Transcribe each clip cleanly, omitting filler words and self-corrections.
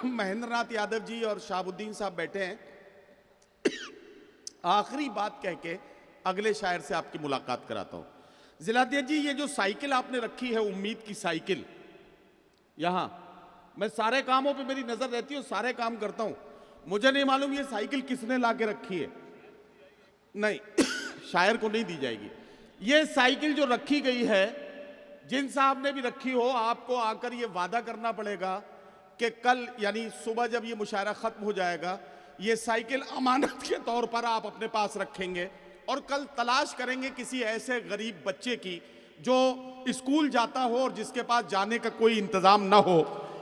महेंद्र नाथ यादव जी और शाहबुद्दीन साहब बैठे हैं। आखिरी बात कह के अगले शायर से आपकी मुलाकात कराता हूं। जिलाध्यक्ष जी, ये जो साइकिल आपने रखी है, उम्मीद की साइकिल, यहां मैं सारे कामों पे मेरी नजर रहती है, सारे काम करता हूं। मुझे नहीं मालूम ये साइकिल किसने ला के रखी है। नहीं, शायर को नहीं दी जाएगी ये साइकिल। जो रखी गई है, जिन साहब ने भी रखी हो, आपको आकर ये वादा करना पड़ेगा कि कल यानी सुबह जब ये मुशायरा खत्म हो जाएगा, ये साइकिल अमानत के तौर पर आप अपने पास रखेंगे और कल तलाश करेंगे किसी ऐसे गरीब बच्चे की जो स्कूल जाता हो और जिसके पास जाने का कोई इंतजाम ना हो।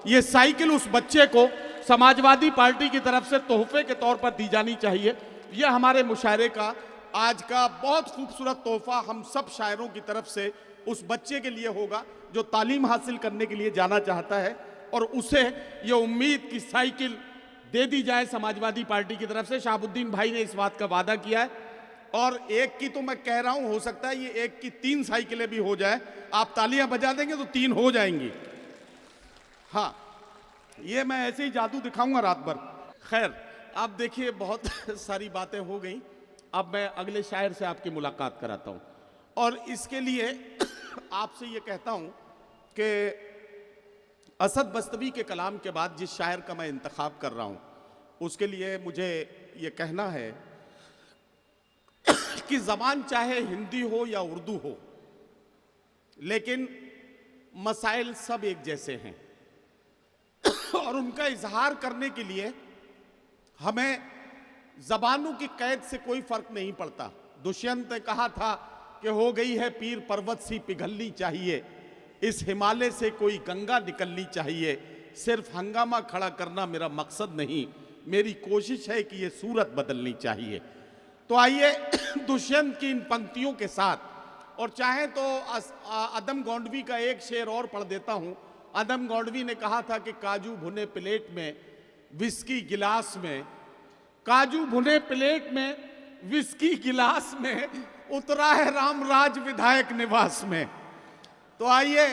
ये साइकिल उस बच्चे को समाजवादी पार्टी की तरफ से तोहफे के तौर पर दी जानी चाहिए। ये हमारे मुशायरे का आज का बहुत खूबसूरत तोहफा हम सब शायरों की तरफ से उस बच्चे के लिए होगा जो तालीम हासिल करने के लिए जाना चाहता है, और उसे ये उम्मीद की साइकिल दे दी जाए समाजवादी पार्टी की तरफ से। शाहबुद्दीन भाई ने इस बात का वादा किया है, और एक की तो मैं कह रहा हूं, हो सकता है ये एक की 3 साइकिलें भी हो जाए। आप तालियां बजा देंगे तो 3 हो जाएंगी। हाँ, ये मैं ऐसे ही जादू दिखाऊंगा रात भर। खैर, अब देखिए बहुत सारी बातें हो गई। अब मैं अगले शायर से आपकी मुलाकात कराता हूं, और इसके लिए आपसे ये कहता हूं कि असद बस्तवी के कलाम के बाद जिस शायर का मैं इंतखाब कर रहा हूं, उसके लिए मुझे ये कहना है कि ज़बान चाहे हिंदी हो या उर्दू हो, लेकिन मसाइल सब एक जैसे हैं और उनका इजहार करने के लिए हमें ज़बानों की कैद से कोई फर्क नहीं पड़ता। दुष्यंत ने कहा था कि हो गई है पीर पर्वत सी पिघलनी चाहिए, इस हिमालय से कोई गंगा निकलनी चाहिए, सिर्फ हंगामा खड़ा करना मेरा मकसद नहीं, मेरी कोशिश है कि ये सूरत बदलनी चाहिए। तो आइए दुष्यंत की इन पंक्तियों के साथ, और चाहे तो अदम गौंडवी का एक शेर और पढ़ देता हूं। अदम गौंडवी ने कहा था कि काजू भुने प्लेट में, विस्की गिलास में, काजू भुने प्लेट में, विस्की गिलास में, उतरा है रामराज विधायक निवास में। तो आइए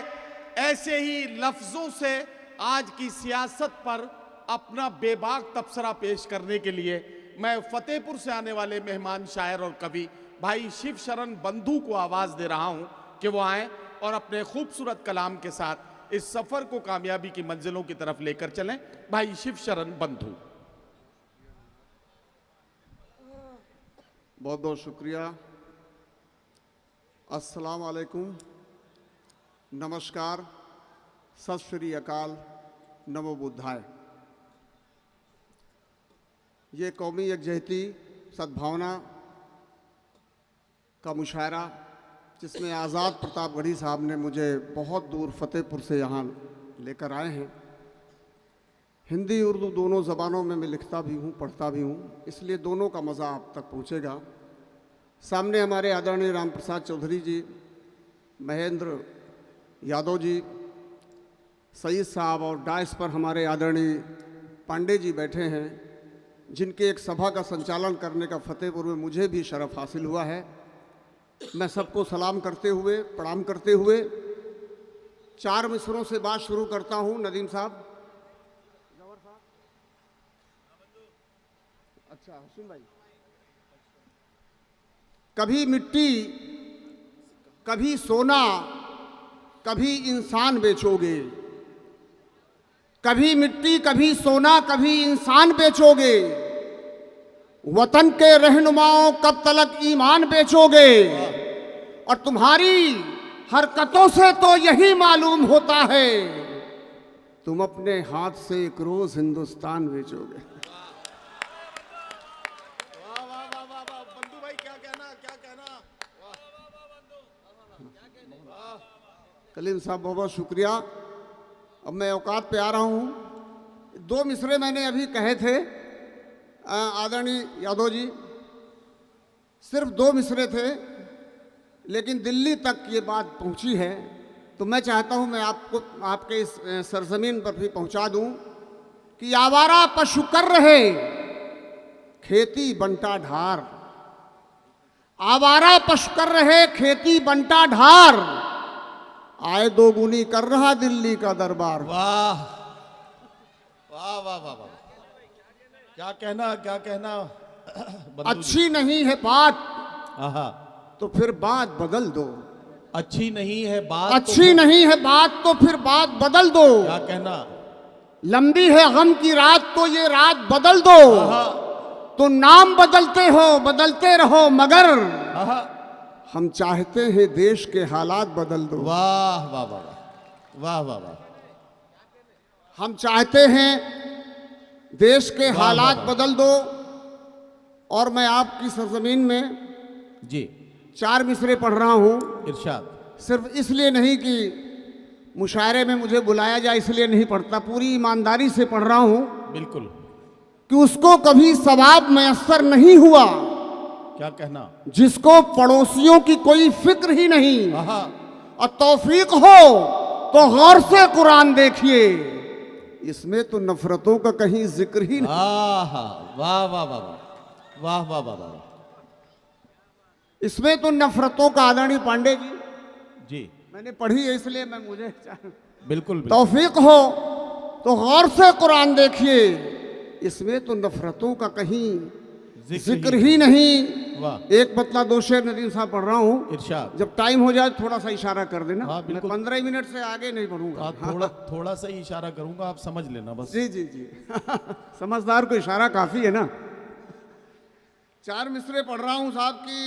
ऐसे ही लफ्जों से आज की सियासत पर अपना बेबाक तबसरा पेश करने के लिए मैं फतेहपुर से आने वाले मेहमान शायर और कवि भाई शिव शरण बंधु को आवाज दे रहा हूं कि वो आए और अपने खूबसूरत कलाम के साथ इस सफर को कामयाबी की मंजिलों की तरफ लेकर चलें। भाई शिव शरण बंधु। बहुत बहुत शुक्रिया। अस्सलाम वालेकुम, नमस्कार, सत श्री अकाल, नमो बुद्धाय। ये कौमी यकजहती सद्भावना का मुशायरा, जिसमें आज़ाद प्रतापगढ़ी साहब ने मुझे बहुत दूर फतेहपुर से यहाँ लेकर आए हैं। हिंदी उर्दू दोनों ज़बानों में मैं लिखता भी हूँ, पढ़ता भी हूँ, इसलिए दोनों का मज़ा आप तक पहुँचेगा। सामने हमारे आदरणीय राम प्रसाद चौधरी जी, महेंद्र यादव जी, सईद साहब, और डायस पर हमारे आदरणीय पांडे जी बैठे हैं, जिनके एक सभा का संचालन करने का फतेहपुर में मुझे भी शरफ हासिल हुआ है। मैं सबको सलाम करते हुए, प्रणाम करते हुए 4 मिसरों से बात शुरू करता हूँ। नदीम साहब, अच्छा हुसैन भाई। कभी मिट्टी, कभी सोना, कभी इंसान बेचोगे, कभी मिट्टी, कभी सोना, कभी इंसान बेचोगे, वतन के रहनुमाओं कब तलक ईमान बेचोगे। और तुम्हारी हरकतों से तो यही मालूम होता है, तुम अपने हाथ से एक रोज हिंदुस्तान बेचोगे। वाह वाह वाह वाह वाह, बंधु भाई क्या कहना, क्या कहना। कलीम साहब बहुत बहुत शुक्रिया। अब मैं औकात पे आ रहा हूँ। 2 मिसरे मैंने अभी कहे थे आदरणीय यादव जी, सिर्फ 2 मिसरे थे, लेकिन दिल्ली तक ये बात पहुँची है, तो मैं चाहता हूँ मैं आपको आपके इस सरजमीन पर भी पहुँचा दूँ कि आवारा पशु कर रहे खेती बंटा ढार, आवारा पशु कर रहे खेती बंटा ढार, आय दोगुनी कर रहा दिल्ली का दरबार। वाह वाह वाह वाह वाह, क्या कहना बंधु जी? अच्छी नहीं है बात आहा, तो फिर बात बदल दो। अच्छी नहीं है बात अच्छी नहीं है बात तो फिर बात बदल दो। क्या कहना? लंबी है गम की रात तो ये रात बदल दो। आहा, तो नाम बदलते हो बदलते रहो मगर आहा, हम चाहते हैं देश के हालात बदल दो। वाह वाह वाह वाह वाह वाह, हम चाहते हैं देश के वाह, हालात वाह। बदल दो। और मैं आपकी सरजमीन में जी 4 मिसरे पढ़ रहा हूं, इरशाद। सिर्फ इसलिए नहीं कि मुशायरे में मुझे बुलाया जाए इसलिए नहीं पढ़ता, पूरी ईमानदारी से पढ़ रहा हूं बिल्कुल, कि उसको कभी सवाब मैसर नहीं हुआ क्या कहना? जिसको पड़ोसियों की कोई फिक्र ही नहीं। आहा, और तौफीक हो तो गौर से कुरान देखिए, इसमें तो नफरतों का कहीं जिक्र ही नहीं। आहा, वाह वाह वाह वाह वाह वाह वाह, इसमें तो नफरतों का, आदरणीय पांडे जी जी मैंने पढ़ी है इसलिए मैं मुझे बिल्कुल बिल्कुल, तौफीक हो तो गौर से कुरान देखिए, इसमें तो नफरतों का कहीं जिक्र ही नहीं। वाह, एक बतला 2 शेर नदीम साहब पढ़ रहा हूँ, इरशाद। जब टाइम हो जाए थोड़ा सा इशारा कर देना। हाँ, मैं बिल्कुल। 15 मिनट से आगे नहीं पढ़ूंगा। हाँ, थोड़ा सा ही इशारा करूंगा, आप समझ लेना बस। जी जी जी समझदार को इशारा काफी है ना। 4 मिसरे पढ़ रहा हूं साहब की,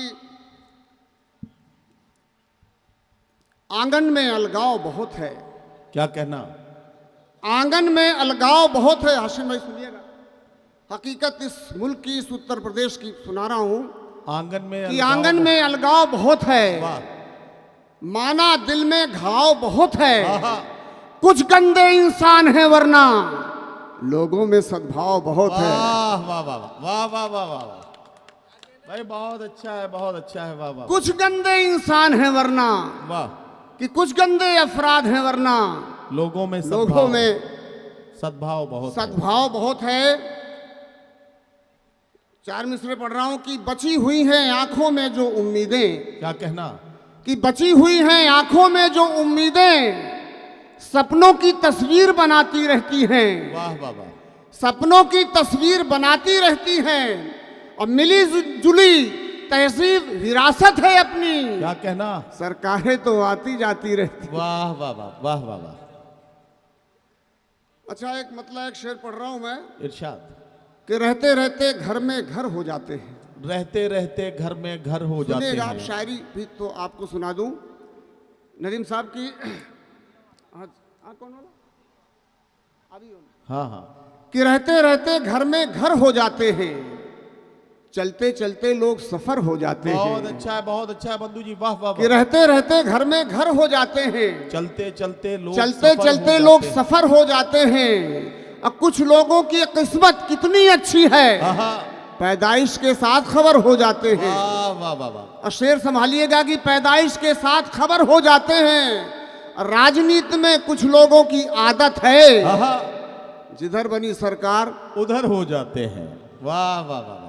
आंगन में अलगाव बहुत है। क्या कहना? आंगन में अलगाव बहुत है। हाशिम भाई सुनिएगा, हकीकत इस मुल्क की, इस उत्तर प्रदेश की सुना रहा हूं आंगन में कि अलगाव आंगन में अलगाव बहुत है। वाह, माना दिल में घाव बहुत है। आहा, कुछ गंदे इंसान हैं वरना लोगों में सद्भाव बहुत है। वाह वाह वाह वाह वाह वाह वाह वाह, भाई बहुत अच्छा है, बहुत अच्छा है, वाह वाह कुछ गंदे इंसान हैं वरना, वाह, कि कुछ गंदे अफराद हैं वरना लोगों में लोगों में सद्भाव बहुत है। सद्भाव बहुत है। 4 मिसरे पढ़ रहा हूं कि बची हुई हैं आंखों में जो उम्मीदें, क्या कहना? कि बची हुई हैं आंखों में जो उम्मीदें सपनों की तस्वीर बनाती रहती हैं। वाह वाह वाह, सपनों की तस्वीर बनाती रहती हैं और मिली जुली तहजीब विरासत है अपनी। क्या कहना? सरकारें तो आती जाती रहती। वाह वाह वाह वाह वाह वाह, अच्छा एक मतलब एक शेर पढ़ रहा हूं मैं इरशाद। कि रहते रहते घर में घर हो जाते हैं। रहते रहते घर में घर हो जाते सुनिएगा आप, हैं। शायरी भी तो आपको सुना दूं नदीम साहब की। कौन वाला? अभी हाँ हाँ, कि रहते रहते घर में घर हो जाते हैं, चलते चलते लोग सफर हो जाते बहुत हैं। अच्छा है, बहुत अच्छा है बंधु जी, वाह वाह कि वाह। रहते रहते घर में घर हो जाते हैं, चलते चलते लोग चलते सफर चलते हो लोग जाते हैं। सफर हो जाते हैं। अब कुछ लोगों की किस्मत कितनी अच्छी है, आहा, पैदाइश के साथ खबर हो जाते हैं। वाह वाह वाह वाह, और शेर संभालिएगा कि पैदाइश के साथ खबर हो जाते हैं। राजनीति में कुछ लोगों की आदत है, आहा, जिधर बनी सरकार उधर हो जाते हैं। वाह वाह वाह वाह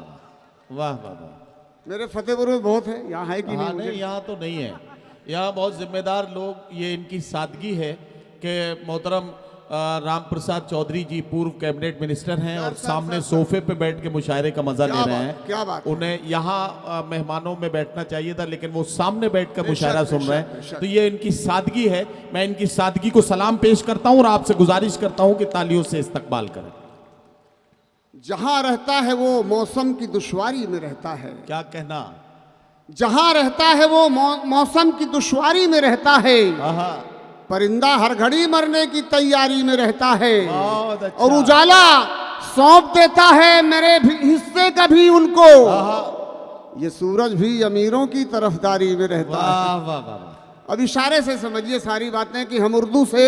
वाह वाह वाह। मेरे फतेहपुर में बहुत है, यहाँ है कि हाँ नहीं नहीं, मुझे- यहाँ तो नहीं है। यहाँ बहुत जिम्मेदार लोग, ये इनकी सादगी है कि मोहतरम राम प्रसाद चौधरी जी पूर्व कैबिनेट मिनिस्टर हैं और सामने सोफे पे बैठ के मुशायरे का मजा ले क्या रहे बात, हैं। क्या बात है। उन्हें यहाँ मेहमानों में बैठना चाहिए था, लेकिन वो सामने बैठ कर मुशायरा सुन रहे हैं। बेशक। तो ये इनकी सादगी है। मैं इनकी सादगी को सलाम पेश करता हूँ और आपसे गुजारिश करता हूँ कि तालियों से इस्तकबाल करें। जहां रहता है वो मौसम की दुश्वारी में रहता है। क्या कहना? जहां रहता है वो मौसम की दुश्वारी में रहता है। आहा, परिंदा हर घड़ी मरने की तैयारी में रहता है। बहुत अच्छा। और उजाला सौंप देता है मेरे हिस्से का भी उनको। आहा, ये सूरज भी अमीरों की तरफदारी में रहता है। वाह वाह वाह वाह, अब इशारे से समझिए सारी बातें कि हम उर्दू से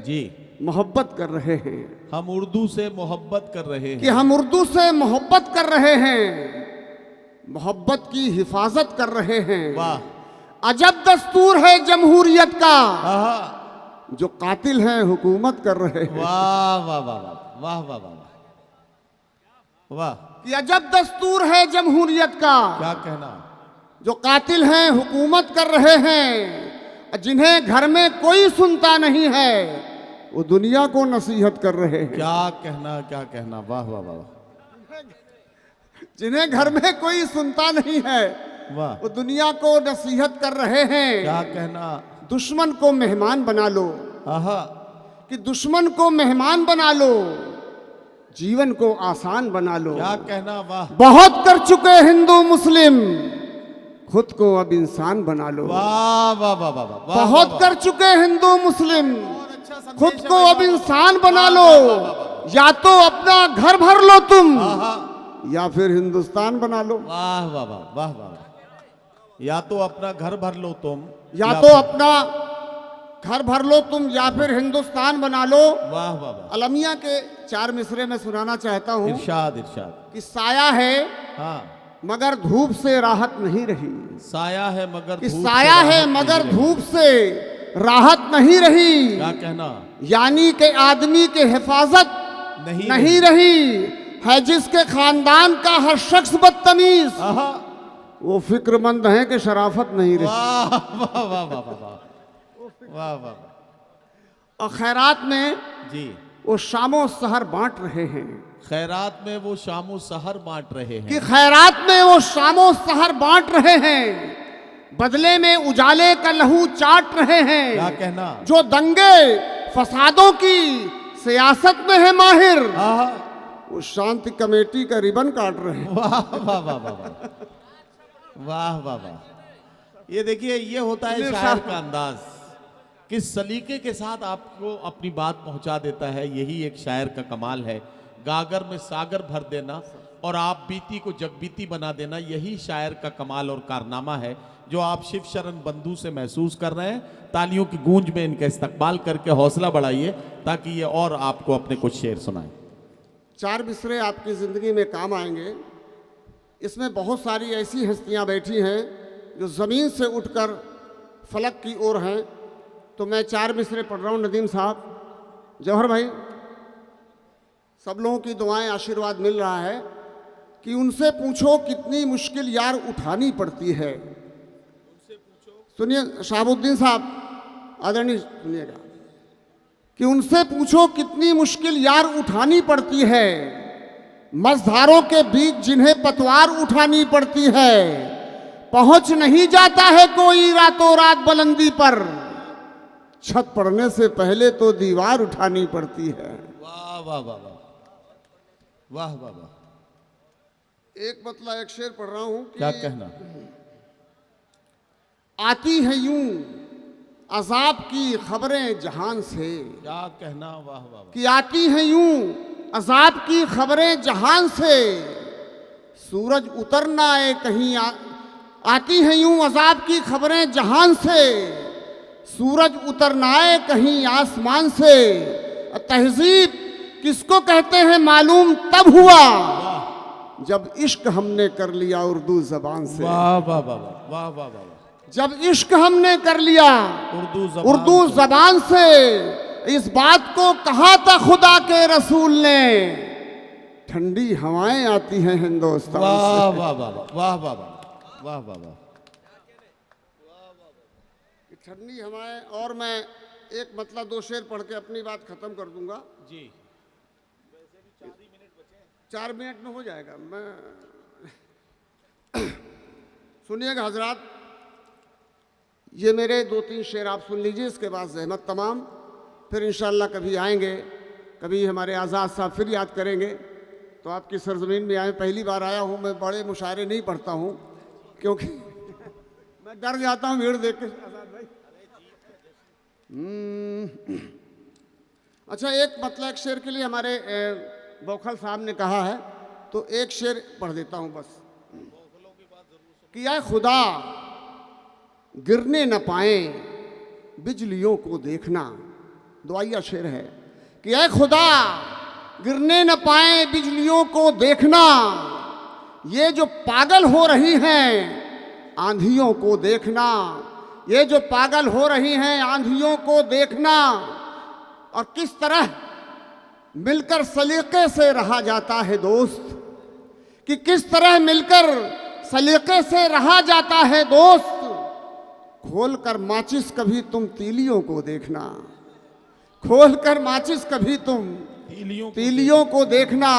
जी मोहब्बत कर रहे हैं, हम उर्दू से मोहब्बत कर रहे कि हैं। हम उर्दू से मोहब्बत कर रहे हैं, मोहब्बत की हिफाजत कर रहे हैं। वाह, अजब दस्तूर है जमहूरियत का, आहा, जो कातिल हैं हुकूमत कर रहे हैं। वाह वाह वाह वाह वाह वाह वाह वाह, कि अजब दस्तूर है जमहूरियत का, क्या कहना? जो कातिल हैं हुकूमत कर रहे हैं। जिन्हें घर में कोई सुनता नहीं है, वो दुनिया को नसीहत कर रहे हैं। क्या कहना, वाह वाह वाह जिन्हें घर में कोई सुनता नहीं है वाह, वो दुनिया को नसीहत कर रहे हैं। क्या कहना, दुश्मन को मेहमान बना लो, आहा, कि दुश्मन को मेहमान बना लो, जीवन को आसान बना लो। क्या कहना, वाह बहुत कर चुके हिंदू मुस्लिम, खुद को अब इंसान बना लो। वाह वाह वाह वाह वाह, बहुत कर चुके हिंदू मुस्लिम, अच्छा संदेश खुद है को भाई, अब वाह, इंसान बना वाह, लो। वाह, वाह, वाह, या तो अपना घर भर लो तुम, आहा, या फिर हिंदुस्तान बना लो। वाह वाह वाह वाह वाह, या तो अपना घर भर लो तुम, या तो अपना घर भर लो तुम, या फिर हिंदुस्तान बना लो। वाह वाह वाह, अलमिया के 4 मिसरे में सुनाना चाहता हूँ इरशाद इरशाद, कि साया है हाँ, मगर धूप से राहत नहीं रही, साया है मगर कि धूप से साया है राहत मगर नहीं रही। धूप से राहत नहीं रही, क्या कहना, यानी कि आदमी के हिफाजत नहीं रही है। जिसके खानदान का हर शख्स बदतमीज, आहा, वो फिक्रमंद है कि शराफत नहीं रही। वाह वाह वाह वाह वाह वाह वाह, और खैरात में जी, वो शामो सहर बांट रहे हैं, खैरात में वो शामो सहर बांट रहे कि हैं, खैरात में वो शामो सहर बांट रहे हैं, बदले में उजाले का लहू चाट रहे हैं। क्या कहना, जो दंगे फसादों की सियासत में है माहिर, आहा, वो शांति कमेटी का रिबन काट रहे हैं। वाह वाह वाह वाह वाह वाह वाह, ये देखिए, ये होता है शायर का अंदाज, किस सलीके के साथ आपको अपनी बात पहुंचा देता है। यही एक शायर का कमाल है, गागर में सागर भर देना और आप बीती को जगबीती बना देना, यही शायर का कमाल और कारनामा है, जो आप शिव शरण बंधु से महसूस कर रहे हैं। तालियों की गूंज में इनका इस्तकबाल करके हौसला बढ़ाइए, ताकि ये और आपको अपने कुछ शेर सुनाएं। 4 मिसरे आपकी ज़िंदगी में काम आएंगे। इसमें बहुत सारी ऐसी हस्तियां बैठी हैं जो ज़मीन से उठकर फलक की ओर हैं। तो मैं 4 मिसरे पढ़ रहा हूँ। नदीम साहब, जौहर भाई, सब लोगों की दुआएं, आशीर्वाद मिल रहा है कि उनसे पूछो कितनी मुश्किल यार उठानी पड़ती है। सुनिए शहाबुद्दीन साहब, आदरणीय, सुनिएगा, कि उनसे पूछो कितनी मुश्किल यार उठानी पड़ती है, मझधारों के बीच जिन्हें पतवार उठानी पड़ती है। पहुंच नहीं जाता है कोई रातों रात बुलंदी पर, छत पड़ने से पहले तो दीवार उठानी पड़ती है। वाह वाह वाह वाह वाह वाह वाह, एक मतलब एक शेर पढ़ रहा हूं कि क्या कहना, आती है यूं अजाब की खबरें जहान से, क्या कहना, वाह वाह वाह, कि आती हैं यूं अजाब की खबरें जहान से, सूरज उतरना है कहीं आती हैं यूं अजाब की खबरें जहान से, सूरज उतरना है कहीं आसमान से। तहजीब किसको कहते हैं मालूम तब हुआ, जब इश्क हमने कर लिया उर्दू जबान से। वाह वाह वाह वाह वाह वाह, जब इश्क हमने कर लिया उर्दू जबान से। इस बात को कहा था खुदा के रसूल ने, ठंडी हवाएं आती हैं हिंदुस्तान से। वाह वाह वाह वाह वाह वाह वाह वाह, ठंडी हवाएं। और मैं एक मतलब 2 शेर पढ़ के अपनी बात खत्म कर दूंगा जी। 4 मिनट में हो जाएगा। मैं सुनिएगा हजरात, ये मेरे 2-3 शेर आप सुन लीजिए, इसके बाद जहमत तमाम। फिर इंशाअल्लाह कभी आएंगे, कभी हमारे आज़ाद साहब फिर याद करेंगे तो आपकी सरजमीन में आए। पहली बार आया हूँ, मैं बड़े मुशायरे नहीं पढ़ता हूँ क्योंकि मैं डर जाता हूँ भीड़ देख के। आज़ाद भाई, अच्छा, एक मतलब एक शेर के लिए हमारे बौखल साहब ने कहा है, तो एक शेर पढ़ देता हूँ बस। कि या खुदा गिरने न पाए बिजलियों को देखना, दुआया शेर है कि ऐ खुदा गिरने न पाए बिजलियों को देखना, ये जो पागल हो रही हैं आंधियों को देखना, ये जो पागल हो रही हैं आंधियों को देखना। और किस तरह मिलकर सलीके से रहा जाता है दोस्त, कि किस तरह मिलकर सलीके से रहा जाता है दोस्त। खोल कर माचिस कभी तुम तीलियों को देखना, खोलकर माचिस कभी तुम तीलियों को देखना।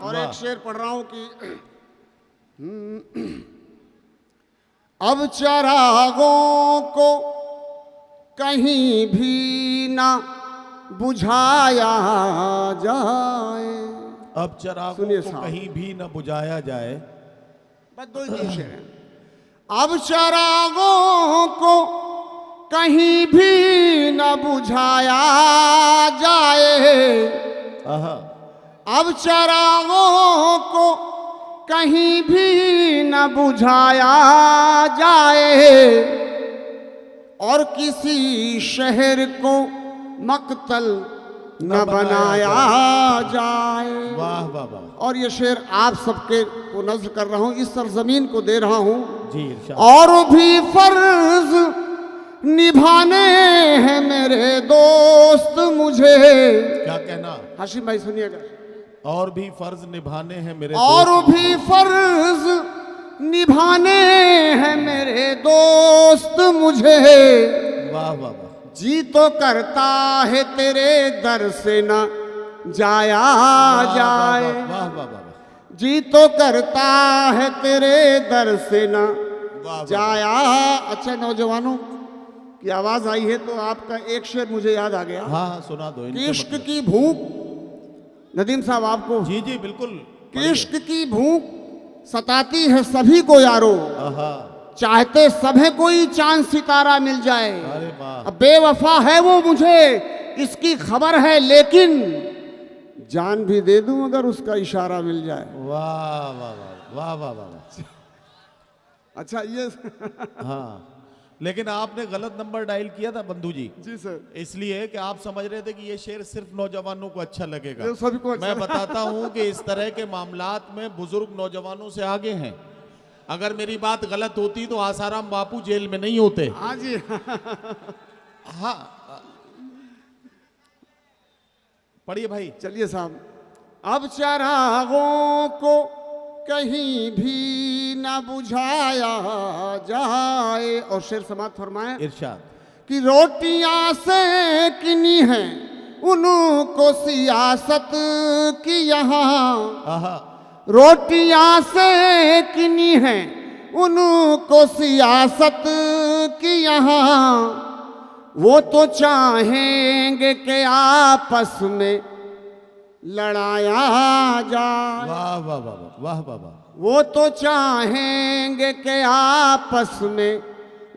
और वाह। एक शेर पढ़ रहा हूं कि अब चरागों को कहीं भी ना बुझाया जाए। अब चरागों सुनिए को साहब। कहीं भी न बुझाया जाए। बस दो ही तीन शेर हैं। अब चरागों को कहीं भी न बुझाया जाए। आहा। अब चरागों को कहीं भी न बुझाया जाए और किसी शहर को मक्तल न बनाया जाए। वाह वाह वाह। और ये शेर आप सबके को नज़्म कर रहा हूं, इस सरजमीन को दे रहा हूं। जी इरशाद। और भी फर्ज निभाने हैं मेरे दोस्त मुझे। क्या कहना? हाशिम भाई सुनिएगा। और भी फर्ज निभाने हैं मेरे और दोस्त। भी फर्ज निभाने हैं मेरे दोस्त मुझे। वाह वाह वाह। जी तो करता है तेरे दर से न जाया जाए। वाह वाह वाह। जी तो करता है तेरे दर से न वाह। जाया। अच्छा नौजवानों की आवाज आई है तो आपका एक शेर मुझे याद आ गया हाँ हाँ सुना दो। कि इश्क की भूख, नदीम साहब आपको, जी जी बिल्कुल। कि इश्क की भूख सताती है सभी को यारो। आहा। चाहते सभी कोई चांद सितारा मिल जाए। अरे वाह। अब बेवफा है वो मुझे इसकी खबर है, लेकिन जान भी दे दूं अगर उसका इशारा मिल जाए। वाह वाह वाह वाह वाह वाह। अच्छा ये हाँ लेकिन आपने गलत नंबर डायल किया था बंधु जी। जी सर। इसलिए कि आप समझ रहे थे कि ये शेर सिर्फ नौजवानों को अच्छा लगेगा। ये सभी को अच्छा मैं बताता हूं कि इस तरह के मामलात में बुजुर्ग नौजवानों से आगे हैं। अगर मेरी बात गलत होती तो आसाराम बापू जेल में नहीं होते। हाँ जी। हाँ पढ़िए भाई। चलिए साहब। अब चरागों को कहीं भी न बुझाया जाए। और शेर समाप्त फरमाए इरशाद। कि रोटियां सेकनी हैं उनको सियासत की यहाँ। आहा। रोटियां सेकनी हैं उनको सियासत की यहाँ। वो तो चाहेंगे कि आपस में लड़ाया जाए। वाह वाह वाह वाह वाह वाह। वो तो चाहेंगे कि आपस में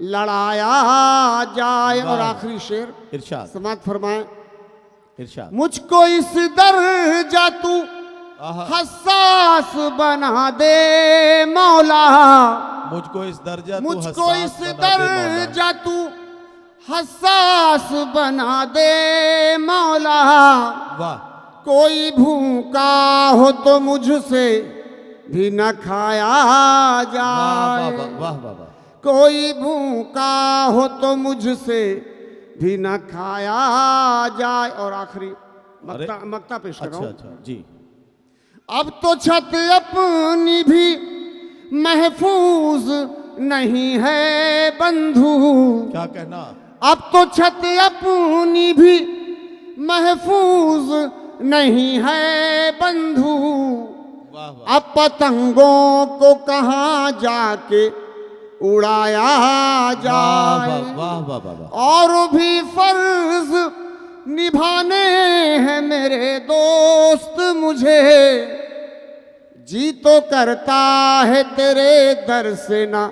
लड़ाया जाए। और आखिरी शेर इरशाद। समाप्त फरमाए। इरशाद। मुझको इस दर्जा तू आहा। हसास बना दे मौला। मुझको इस दर्जा मुझको इस दर्जा तू हसास बना दे मौला। वाह। कोई भूखा हो तो मुझसे भी न खाया जाए। वाह वाह वाह वाह। कोई भूखा हो तो मुझसे भी न खाया जाए। और आखिरी मक्ता पेश कर रहा हूं। अच्छा जी। अब तो छत अपनी भी महफूज नहीं है बंधु। क्या कहना? अब तो छत अपनी भी महफूज नहीं है बंधु। वाह वाह। अब पतंगों को कहाँ जाके उड़ाया जाए। वाह वाह वाह वाह। और भी फर्ज निभाने हैं मेरे दोस्त मुझे। जी तो करता है तेरे दर से ना